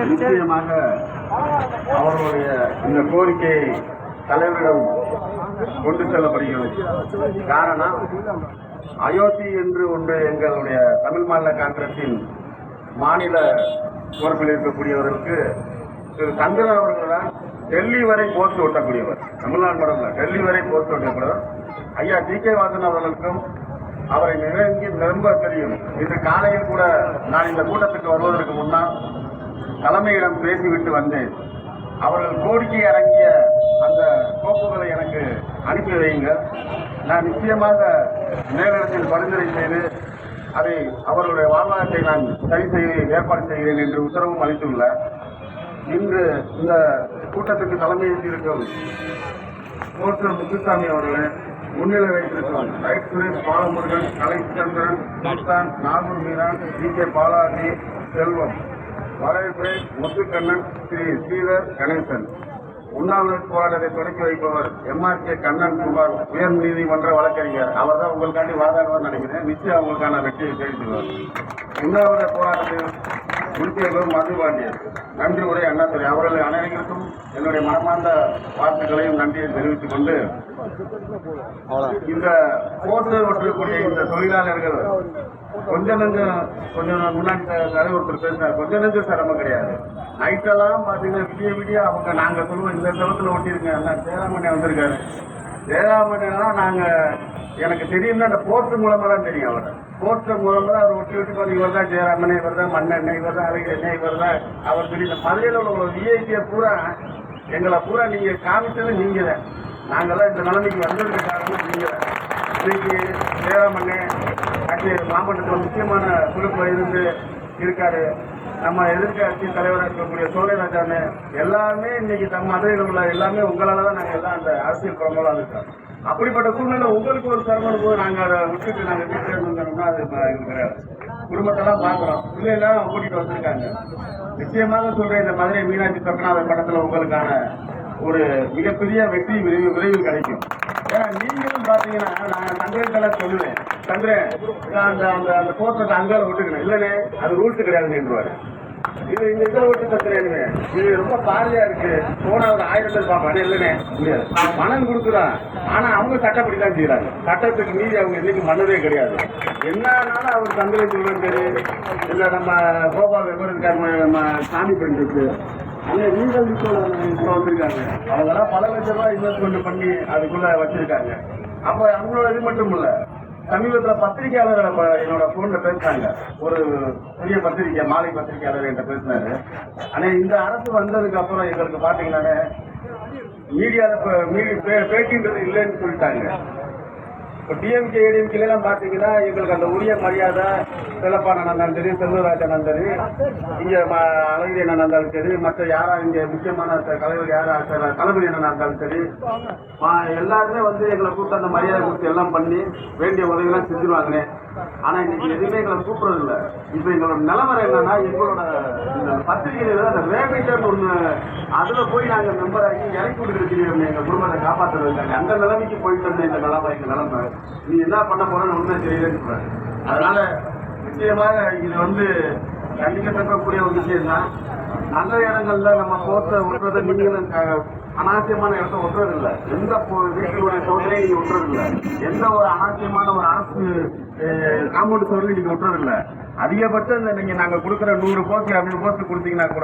நிச்சயமாக அவர்களுடைய இந்த கோரிக்கையை தலைவரிடம் கொண்டு செல்லப்படுகிறது. காரணம், அயோத்தி என்று ஒன்று எங்களுடைய தமிழ் மாநில காங்கிரசின் மாநில பொறுப்பில் இருக்கக்கூடியவர்களுக்கு திரு சந்திரன் அவர்கள் தான் டெல்லி வரை போஸ்ட் ஒட்டக்கூடியவர். தமிழ்நாடு மட்டும் டெல்லி வரை போஸ்ட் ஒட்டக்கூடியவர். ஐயா டி.கே. வாசன் அவர்களுக்கும் அவரை நிரம்ப தெரியும். இன்று காலையில் கூட நான் இந்த கூட்டத்துக்கு வருவதற்கு முன்னால் தலைமையிடம் பேசிவிட்டு வந்தேன். அவர்கள் கோரிக்கை அடங்கிய அந்த கோப்புகளை எனக்கு அனுப்பி வையுங்கள். நான் நிச்சயமாக மேலிடத்தில் பரிந்துரை செய்து அதை அவர்களுடைய வாழ்வாதாரத்தை நான் சரி செய்ய ஏற்பாடு செய்கிறேன் என்று உத்தரவும் அளித்துள்ளார். இன்று இந்த கூட்டத்துக்கு தலைமையேற்றிருக்கும் கோர்ட்டர் முத்துசாமி அவர்கள் முன்னிலை வைத்திருக்கிறோம். ரைட் சுரேஷ், பாலமுருகன், கலைச்சந்திரன், சுல்தான், நாகூர் மீரான், டி.கே. பாலாஜி, செல்வம், வரவேற்பு முத்துக்கண்ணன், ஸ்ரீதர் கணேசன். உண்ணாவிரத போராட்டத்தை தொடக்கி வைப்பவர் எம்.ஆர்.கே. கண்ணன் குமார், உயர் நீதிமன்ற வழக்கறிஞர். அவர் தான் உங்களுக்காண்டி வாதாடுவார் நினைக்கிறேன். நிச்சயம் அவங்களுக்கான வெற்றியை தெரிவித்துள்ளார். உண்ணாவிரத போராட்டத்தில் முடித்தவர்களும் மதுபாண்டியர் நன்றி உரை அண்ணாதுரை அவர்கள் அனைவருக்கும் என்னுடைய மனமார்ந்த வாழ்த்துக்களையும் நன்றியை தெரிவித்துக் கொண்டு, இந்த போட்டு ஒட்டக்கூடிய இந்த தொழிலாளர்கள் கொஞ்சம் முன்னாடி ஒருத்தர் பேசினார். கொஞ்சம் நெஞ்சம் சிரமம் கிடையாது. நைட்டெல்லாம் பாத்தீங்கன்னா விடிய அவங்க நாங்க சொல்லுவோம் இந்த தளத்துல ஒட்டிருக்கேன். ஜெயராமண்ணே வந்திருக்காரு. ஜெயராமண்ணெல்லாம் நாங்க எனக்கு தெரியும்னா அந்த போர்ட்டு மூலமா தான் தெரியும். அவர் போர்ட்டு மூலமா தான் அவர் ஒட்டி ஒட்டி இவர் தான் ஜெயராமண்ணே, இவர் தான் மண்ணெண்ணெய், இவர் தான் அழகெண்ணெய், இவர் தான் அவர் தெரியும். இந்த மதுரையில் உள்ள விஐபியை பூரா எங்களை பூரா நீங்க காமிச்சது நீங்க தான். நாங்கெல்லாம் இந்த நிலைமைக்கு வந்ததுக்கு காரணம் நீங்க தான். இன்னைக்கு ஜெயராமண்ணே மாவட்டத்தில் முக்கியமான குழுப்பில் இருந்து இருக்காரு. நம்ம எதிர்கட்சி தலைவராக இருக்கக்கூடிய சோழராஜான்னு எல்லாருமே இன்னைக்கு நம்ம மதுரையில் உள்ள எல்லாமே உங்களால தான் நாங்கள் எல்லாம் அந்த அரசியல் குழம்பெல்லாம் இருக்கோம். அப்படிப்பட்ட சூழ்நிலை உங்களுக்கு ஒரு சிரமம் போது நாங்கள் அதை விட்டுட்டு நாங்கள் வீட்டில் இருந்தோம்னா அது கிடையாது. குடும்பத்தெல்லாம் பார்க்குறோம். பிள்ளைலாம் கூட்டிகிட்டு வந்திருக்காங்க. நிச்சயமாக சொல்கிறேன், இந்த மதுரை மீனாட்சி சொக்கநாதர் படத்தில் உங்களுக்கான ஒரு மிகப்பெரிய வெற்றி விரைவில் கிடைக்கும். ஏன்னா நீங்களும் பார்த்தீங்கன்னா நான் சந்திரன் சொல்லுவேன், சந்திரன் அந்த அந்த அந்த போஸ்டர் அங்கால விட்டுக்கணும் இல்லைன்னு அது ரூல்ஸ் கிடையாதுன்னு என்றுவாரு. இது இந்த இதில் விட்டு தத்துறேன்னு இது ரொம்ப பாரதியா இருக்கு. போன ஒரு 1000 பேர் பார்ப்பாங்க இல்லைன்னு முடியாது. பணம் கொடுக்குறான், ஆனா அவங்க சட்டப்படி தான் செய்யறாங்க. சட்டத்துக்கு மீறி அவங்க இன்னைக்கு மன்னதே கிடையாது. என்னன்னாலும் அவர் சந்திரன் சொல்றது சரி இல்லை, நம்ம கோபால் இருக்காரு, நம்ம சாமி பெண் இருக்கு, அங்கே லீகல் இப்போ வந்திருக்காங்க. அவங்கெல்லாம் பல லட்சம் ரூபாய் இன்வெஸ்ட்மெண்ட் பண்ணி அதுக்குள்ள வச்சிருக்காங்க. அப்ப அவங்களோட இது மட்டும் இல்ல, சமீபத்தில் பத்திரிகையாளர் என்னோட போன்ல பேசுறாங்க. ஒரு பெரிய பத்திரிகை, மாலை பத்திரிகையாளர் என்கிட்ட பேசினாரு. ஆனா இந்த அரசு வந்ததுக்கு அப்புறம் எங்களுக்கு பாத்தீங்கன்னா மீடியால பேட்டின்றது இல்லைன்னு சொல்லிட்டாங்க. இப்போ டிஎம்கே ஏடிஎம்கேலாம் பார்த்தீங்கன்னா எங்களுக்கு அந்த உரிய மரியாதை செல்லப்பான இருந்தாலும் சரி, செல்வராஜன் சரி, இங்கே அழகிரி என்ன இருந்தாலும் சரி, மற்ற யாரா இங்கே முக்கியமான தலைவர் யாரா தளபதி என்ன இருந்தாலும் சரி, எல்லாருமே வந்து எங்களை கூப்பிட்டு அந்த மரியாதை கொடுத்து எல்லாம் பண்ணி வேண்டிய உதவியெல்லாம் செஞ்சுருவாங்கன்னே. ஆனால் இன்னைக்கு எதுவுமே எங்களை கூப்பிடுறது இல்லை. இப்போ எங்களோட நிலவரம் என்னன்னா, எங்களோட இந்த பத்திரிகையில அந்த வேலைன்னு ஒன்று அதில் போய் நாங்கள் மெம்பர் ஆகி இறக்கி கொடுத்துருக்கீங்க எங்கள் குடும்பத்தை காப்பாற்றுறது. அந்த நிலைமைக்கு போயிட்டு இருந்த இந்த நிலைமை நீ என்ன பண்ண போறன்னு ஒண்ணுமே தெரியலன்னு சொல்றாரு. அதனால நிச்சயமாக இது வந்து கண்டிக்கத்தக்கக்கூடிய ஒரு விஷயம் தான். நல்ல இடங்கள்ல நம்ம போட்ட ஒட்டுறதை நீங்களும் அனாவசியமான இடத்த ஒட்டுறது இல்லை. எந்த வீட்டினுடைய சோதனை நீங்க ஒட்டுறது இல்லை. எந்த ஒரு அனாவசியமான ஒரு அரசு காம்பவுண்ட் சோதனை நீங்க ஒட்டுறது இல்லை. அதிகபட்சம் நீங்க நாங்க கொடுக்குற 100 போஸ்ட் 200 போஸ்ட் கொடுத்தீங்கன்னா கூட